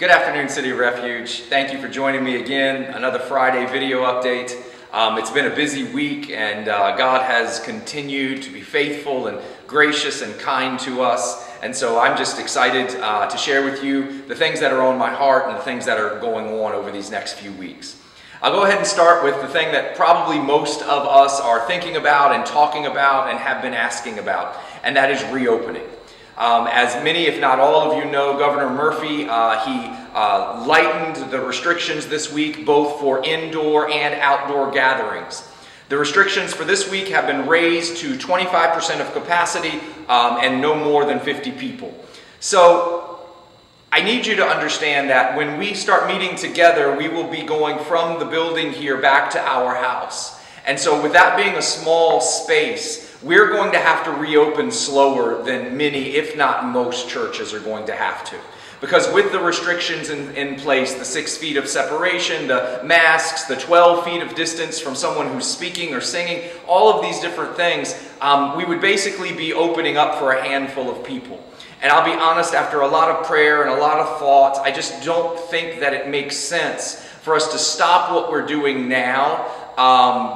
Good afternoon, City of Refuge. Thank you for joining me again. Another Friday video update. It's been a busy week, and God has continued to be faithful and gracious and kind to us. And so I'm just excited to share with you the things that are on my heart and the things that are going on over these next few weeks. I'll go ahead and start with the thing that probably most of us are thinking about and talking about and have been asking about, and that is reopening. As many, if not all of you know, Governor Murphy, he lightened the restrictions this week, both for indoor and outdoor gatherings. The restrictions for this week have been raised to 25% of capacity and no more than 50 people. So I need you to understand that when we start meeting together, we will be going from the building here back to our house. And so with that being a small space, we're going to have to reopen slower than many, if not most, churches are going to have to. Because with the restrictions in place, the 6 feet of separation, the masks, the 12 feet of distance from someone who's speaking or singing, all of these different things, we would basically be opening up for a handful of people. And I'll be honest, after a lot of prayer and a lot of thought, I just don't think that it makes sense for us to stop what we're doing now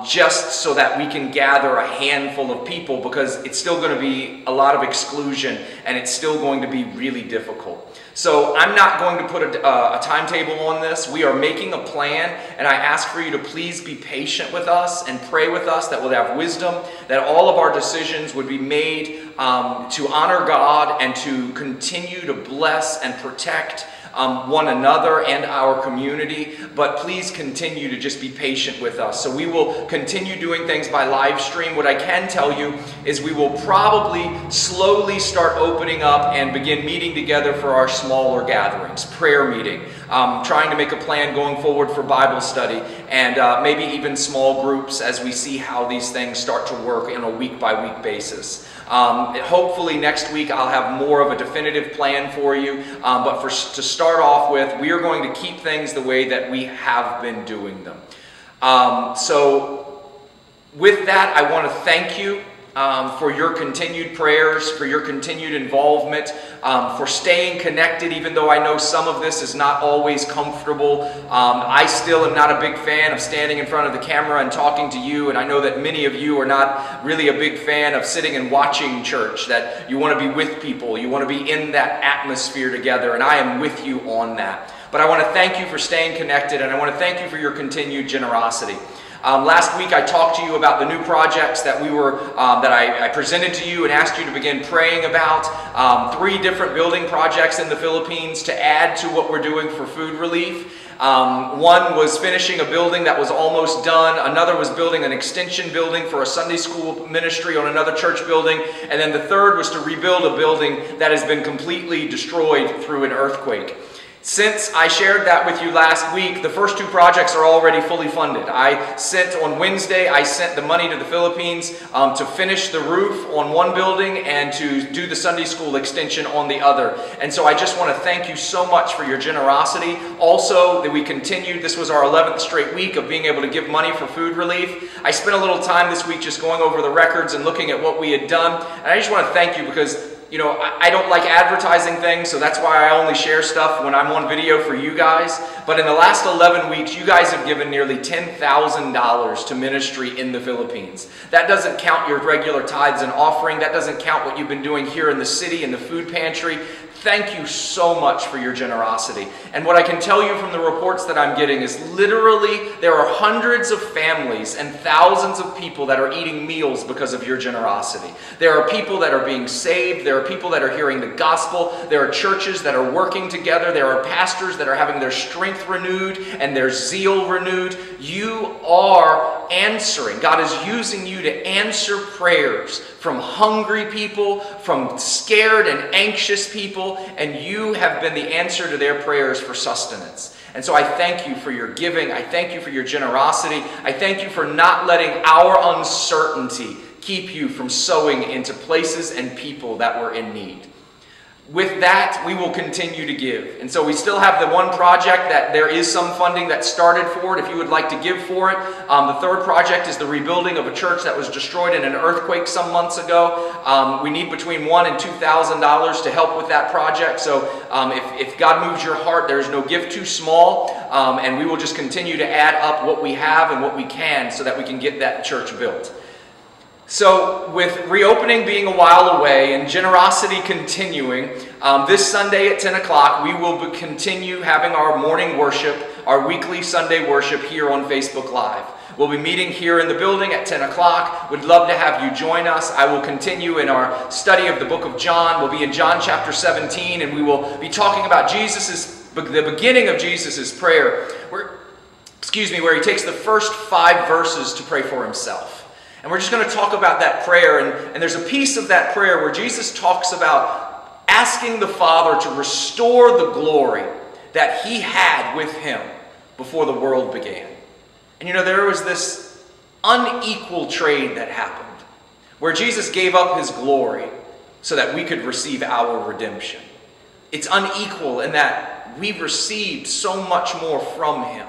just so that we can gather a handful of people, because it's still going to be a lot of exclusion and it's still going to be really difficult. So I'm not going to put a timetable on this. We are making a plan, and I ask for you to please be patient with us and pray with us that we'll have wisdom, that all of our decisions would be made to honor God and to continue to bless and protect one another and our community. But please continue to just be patient with us. So we will continue doing things by live stream. What I can tell you is we will probably slowly start opening up and begin meeting together for our smaller gatherings, prayer meeting, trying to make a plan going forward for Bible study, and maybe even small groups as we see how these things start to work on a week-by-week basis. Hopefully next week I'll have more of a definitive plan for you, but to start off with, we are going to keep things the way that we have been doing them. So with that, I want to thank you for your continued prayers, for your continued involvement, for staying connected, even though I know some of this is not always comfortable. I still am not a big fan of standing in front of the camera and talking to you, and I know that many of you are not really a big fan of sitting and watching church, that you want to be with people, you want to be in that atmosphere together, and I am with you on that. But I want to thank you for staying connected, and I want to thank you for your continued generosity. Last week I talked to you about the new projects that I presented to you and asked you to begin praying about. 3 different building projects in the Philippines to add to what we're doing for food relief. One was finishing a building that was almost done. Another was building an extension building for a Sunday school ministry on another church building. And then the third was to rebuild a building that has been completely destroyed through an earthquake. Since I shared that with you last week, the first 2 projects are already fully funded. On Wednesday, I sent the money to the Philippines to finish the roof on one building and to do the Sunday school extension on the other. And so I just want to thank you so much for your generosity. Also, that we continued, this was our 11th straight week of being able to give money for food relief. I spent a little time this week just going over the records and looking at what we had done. And I just want to thank you because I don't like advertising things, so that's why I only share stuff when I'm on video for you guys. But in the last 11 weeks, you guys have given nearly $10,000 to ministry in the Philippines. That doesn't count your regular tithes and offering. That doesn't count what you've been doing here in the city in the food pantry. Thank you so much for your generosity. And what I can tell you from the reports that I'm getting is literally there are hundreds of families and thousands of people that are eating meals because of your generosity. There are people that are being saved. There are people that are hearing the gospel. There are churches that are working together. There are pastors that are having their strength renewed and their zeal renewed. You are answering. God is using you to answer prayers from hungry people, from scared and anxious people, and you have been the answer to their prayers for sustenance. And so I thank you for your giving. I thank you for your generosity. I thank you for not letting our uncertainty keep you from sowing into places and people that were in need. with that, we will continue to give. And so we still have the one project that there is some funding that started for it, if you would like to give for it. The third project is the rebuilding of a church that was destroyed in an earthquake some months ago. We need between $1,000 and $2,000 to help with that project. So if God moves your heart, there is no gift too small. And we will just continue to add up what we have and what we can so that we can get that church built. So with reopening being a while away and generosity continuing, this Sunday at 10 o'clock, we will continue having our morning worship, our weekly Sunday worship here on Facebook Live. We'll be meeting here in the building at 10 o'clock. We'd love to have you join us. I will continue in our study of the book of John. We'll be in John chapter 17, and we will be talking about the beginning of Jesus' prayer, where he takes the first 5 verses to pray for himself. And we're just going to talk about that prayer, and there's a piece of that prayer where Jesus talks about asking the Father to restore the glory that he had with him before the world began. And there was this unequal trade that happened, where Jesus gave up his glory so that we could receive our redemption. It's unequal in that we've received so much more from him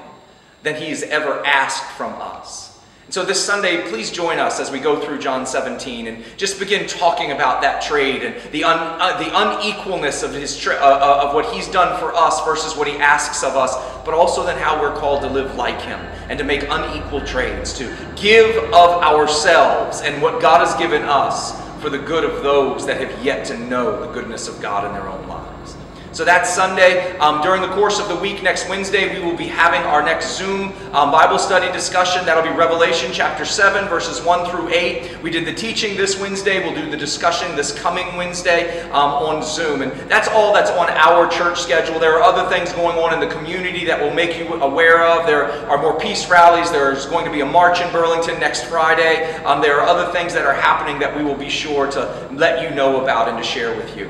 than he's ever asked from us. And so this Sunday, please join us as we go through John 17 and just begin talking about that trade and the unequalness of of what he's done for us versus what he asks of us, but also then how we're called to live like him and to make unequal trades, to give of ourselves and what God has given us for the good of those that have yet to know the goodness of God in their own lives. So that's Sunday. During the course of the week, next Wednesday, we will be having our next Zoom Bible study discussion. That'll be Revelation chapter 7, verses 1 through 8. We did the teaching this Wednesday. We'll do the discussion this coming Wednesday on Zoom. And that's all that's on our church schedule. There are other things going on in the community that we'll make you aware of. There are more peace rallies. There's going to be a march in Burlington next Friday. There are other things that are happening that we will be sure to let you know about and to share with you.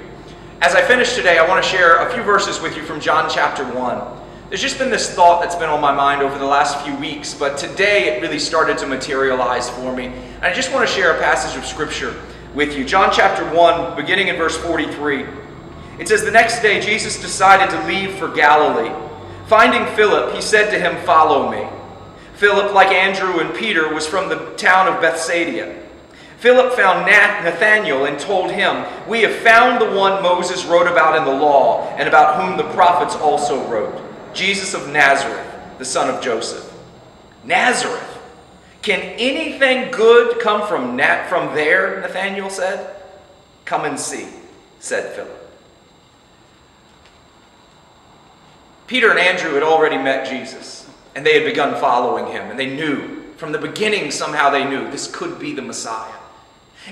As I finish today, I want to share a few verses with you from John chapter 1. There's just been this thought that's been on my mind over the last few weeks, but today it really started to materialize for me. And I just want to share a passage of Scripture with you. John chapter 1, beginning in verse 43. It says, "The next day Jesus decided to leave for Galilee. Finding Philip, he said to him, 'Follow me.' Philip, like Andrew and Peter, was from the town of Bethsaida. Philip found Nathanael and told him, 'We have found the one Moses wrote about in the law, and about whom the prophets also wrote, Jesus of Nazareth, the son of Joseph.' 'Nazareth? Can anything good come from there?' Nathanael said. 'Come and see,' said Philip." Peter and Andrew had already met Jesus, and they had begun following him, and they knew, from the beginning somehow they knew, this could be the Messiah.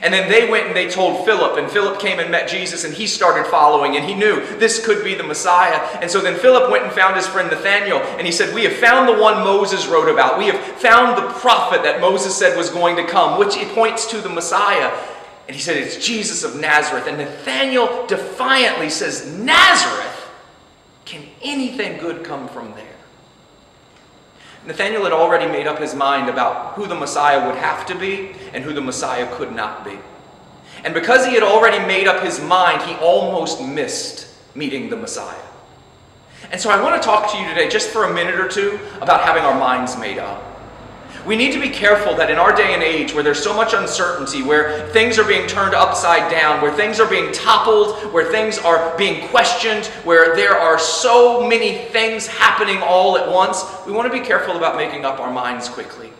And then they went and they told Philip, and Philip came and met Jesus, and he started following, and he knew this could be the Messiah. And so then Philip went and found his friend Nathanael, and he said, "We have found the one Moses wrote about. We have found the prophet that Moses said was going to come," which it points to the Messiah. And he said, "It's Jesus of Nazareth." And Nathanael defiantly says, "Nazareth? Can anything good come from there?" Nathanael had already made up his mind about who the Messiah would have to be and who the Messiah could not be. And because he had already made up his mind, he almost missed meeting the Messiah. And so I want to talk to you today just for a minute or two about having our minds made up. We need to be careful that in our day and age where there's so much uncertainty, where things are being turned upside down, where things are being toppled, where things are being questioned, where there are so many things happening all at once, we want to be careful about making up our minds quickly.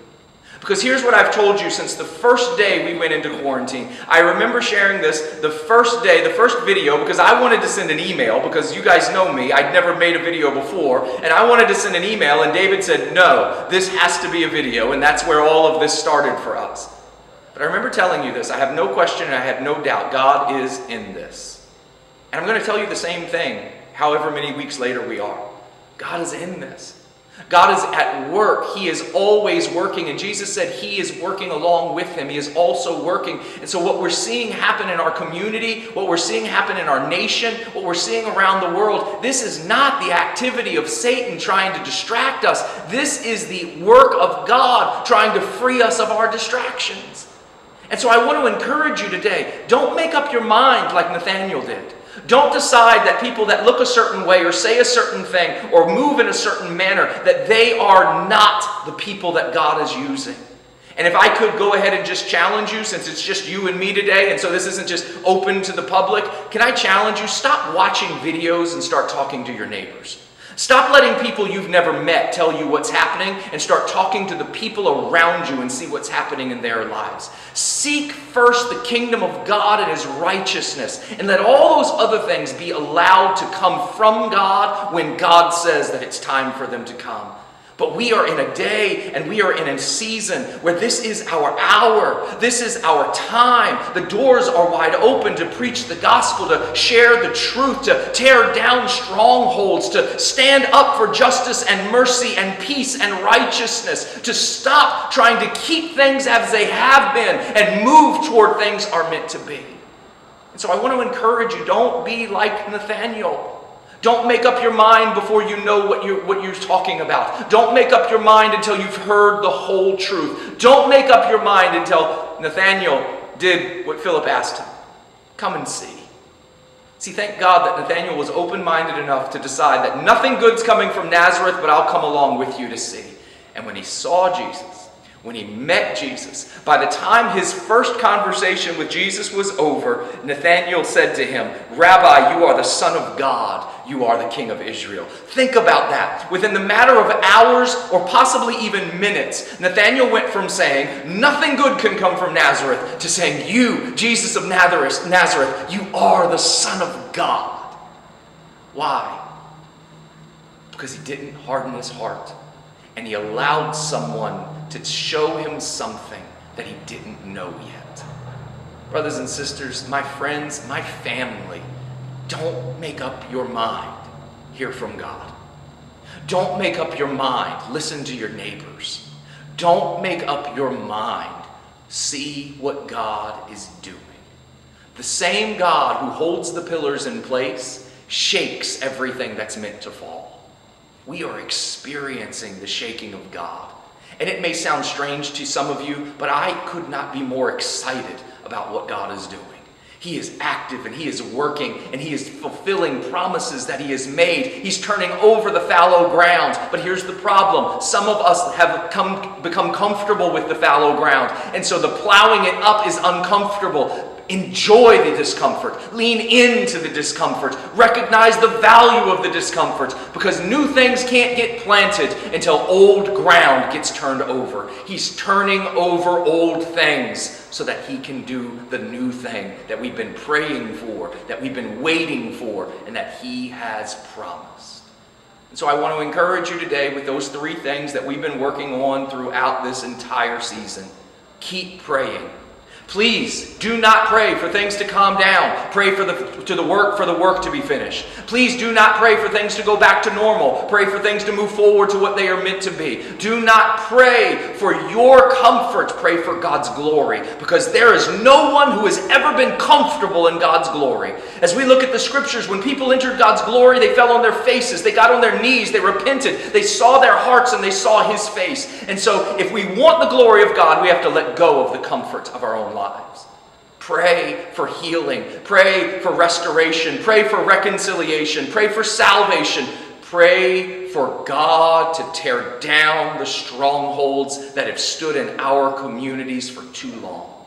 Because here's what I've told you since the first day we went into quarantine. I remember sharing this the first day, the first video, because I wanted to send an email, because you guys know me, I'd never made a video before, and I wanted to send an email, and David said, "No, this has to be a video," and that's where all of this started for us. But I remember telling you this, I have no question and I have no doubt, God is in this. And I'm going to tell you the same thing, however many weeks later we are. God is in this. God is at work. He is always working. And Jesus said he is working along with him. He is also working. And so what we're seeing happen in our community, what we're seeing happen in our nation, what we're seeing around the world, this is not the activity of Satan trying to distract us. This is the work of God trying to free us of our distractions. And so I want to encourage you today, don't make up your mind like Nathanael did. Don't decide that people that look a certain way or say a certain thing or move in a certain manner, that they are not the people that God is using. And if I could go ahead and just challenge you, since it's just you and me today, and so this isn't just open to the public, can I challenge you? Stop watching videos and start talking to your neighbors. Stop letting people you've never met tell you what's happening and start talking to the people around you and see what's happening in their lives. Seek first the kingdom of God and His righteousness, and let all those other things be allowed to come from God when God says that it's time for them to come. But we are in a day and we are in a season where this is our hour. This is our time. The doors are wide open to preach the gospel, to share the truth, to tear down strongholds, to stand up for justice and mercy and peace and righteousness, to stop trying to keep things as they have been and move toward things are meant to be. And so I want to encourage you, don't be like Nathaniel. Don't make up your mind before you know what you're talking about. Don't make up your mind until you've heard the whole truth. Don't make up your mind until Nathaniel did what Philip asked him. Come and see. See, thank God that Nathaniel was open-minded enough to decide that nothing good's coming from Nazareth, but I'll come along with you to see. And when he saw Jesus, when he met Jesus, by the time his first conversation with Jesus was over, Nathanael said to him, "Rabbi, you are the Son of God. You are the King of Israel." Think about that. Within the matter of hours or possibly even minutes, Nathanael went from saying, "Nothing good can come from Nazareth," to saying, "You, Jesus of Nazareth, you are the Son of God." Why? Because he didn't harden his heart, and he allowed someone to show him something that he didn't know yet. Brothers and sisters, my friends, my family, don't make up your mind. Hear from God. Don't make up your mind. Listen to your neighbors. Don't make up your mind. See what God is doing. The same God who holds the pillars in place shakes everything that's meant to fall. We are experiencing the shaking of God. And it may sound strange to some of you, but I could not be more excited about what God is doing. He is active and He is working and He is fulfilling promises that He has made. He's turning over the fallow ground. But here's the problem. Some of us have become comfortable with the fallow ground. And so the plowing it up is uncomfortable. Enjoy the discomfort. Lean into the discomfort. Recognize the value of the discomfort, because new things can't get planted until old ground gets turned over. He's turning over old things so that He can do the new thing that we've been praying for, that we've been waiting for, and that He has promised. And so I want to encourage you today with those three things that we've been working on throughout this entire season. Keep praying. Please do not pray for things to calm down. Pray for the work to be finished. Please do not pray for things to go back to normal. Pray for things to move forward to what they are meant to be. Do not pray for your comfort. Pray for God's glory, because there is no one who has ever been comfortable in God's glory. As we look at the scriptures, when people entered God's glory, they fell on their faces. They got on their knees. They repented. They saw their hearts and they saw His face. And so if we want the glory of God, we have to let go of the comfort of our own lives. Pray for healing. Pray for restoration. Pray for reconciliation. Pray for salvation. Pray for God to tear down the strongholds that have stood in our communities for too long,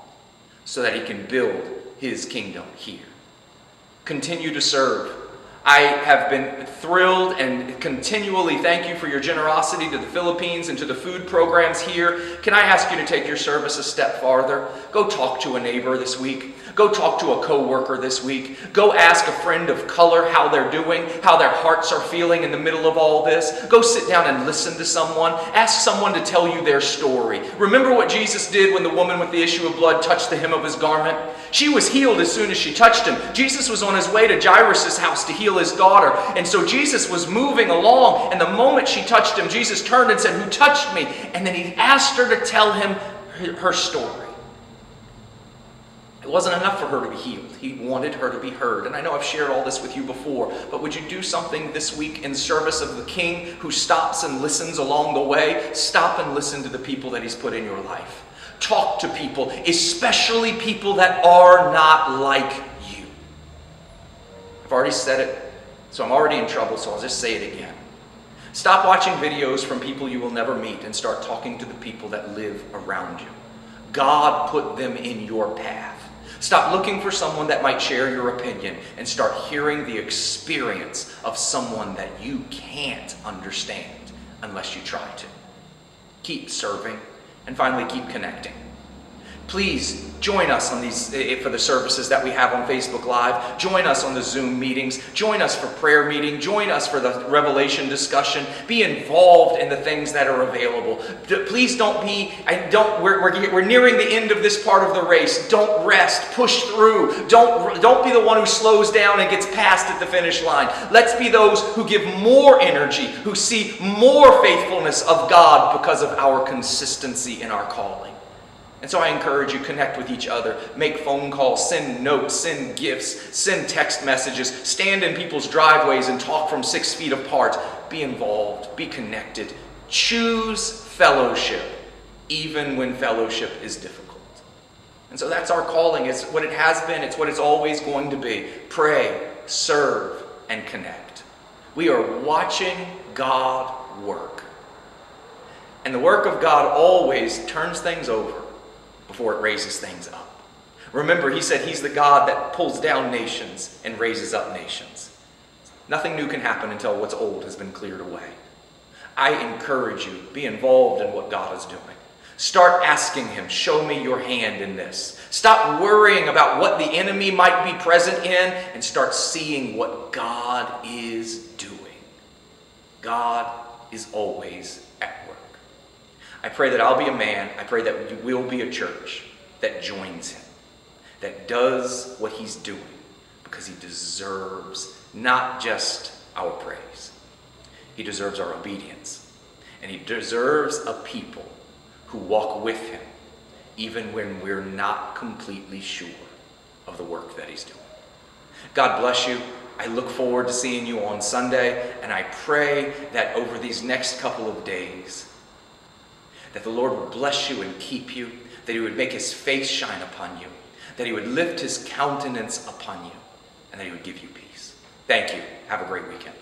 so that He can build His kingdom here. Continue to serve. I have been thrilled and continually thank you for your generosity to the Philippines and to the food programs here. Can I ask you to take your service a step farther? Go talk to a neighbor this week. Go talk to a coworker this week. Go ask a friend of color how they're doing, how their hearts are feeling in the middle of all this. Go sit down and listen to someone. Ask someone to tell you their story. Remember what Jesus did when the woman with the issue of blood touched the hem of His garment? She was healed as soon as she touched Him. Jesus was on His way to Jairus' house to heal his daughter. And so Jesus was moving along, and the moment she touched Him, Jesus turned and said, "Who touched me?" And then He asked her to tell Him her story. It wasn't enough for her to be healed. He wanted her to be heard. And I know I've shared all this with you before, but would you do something this week in service of the King who stops and listens along the way? Stop and listen to the people that He's put in your life. Talk to people, especially people that are not like you. I've already said it, so I'm already in trouble, so I'll just say it again. Stop watching videos from people you will never meet and start talking to the people that live around you. God put them in your path. Stop looking for someone that might share your opinion and start hearing the experience of someone that you can't understand unless you try to. Keep serving, and finally keep connecting. Please join us on these for the services that we have on Facebook Live. Join us on the Zoom meetings. Join us for prayer meeting. Join us for the Revelation discussion. Be involved in the things that are available. Please don't be. We're nearing the end of this part of the race. Don't rest. Push through. Don't be the one who slows down and gets past at the finish line. Let's be those who give more energy, who see more faithfulness of God because of our consistency in our calling. And so I encourage you, connect with each other, make phone calls, send notes, send gifts, send text messages, stand in people's driveways and talk from 6 feet apart. Be involved, be connected. Choose fellowship, even when fellowship is difficult. And so that's our calling. It's what it has been. It's what it's always going to be. Pray, serve, and connect. We are watching God work. And the work of God always turns things over before it raises things up. Remember, he said he's the God that pulls down nations and raises up nations. Nothing new can happen until what's old has been cleared away. I encourage you, be involved in what God is doing. Start asking him, show me your hand in this. Stop worrying about what the enemy might be present in and start seeing what God is doing. God is always at work. I pray that I'll be a man. I pray that you will be a church that joins him, that does what he's doing because he deserves not just our praise. He deserves our obedience. And he deserves a people who walk with him even when we're not completely sure of the work that he's doing. God bless you. I look forward to seeing you on Sunday, and I pray that over these next couple of days, that the Lord would bless you and keep you, that he would make his face shine upon you, that he would lift his countenance upon you, and that he would give you peace. Thank you. Have a great weekend.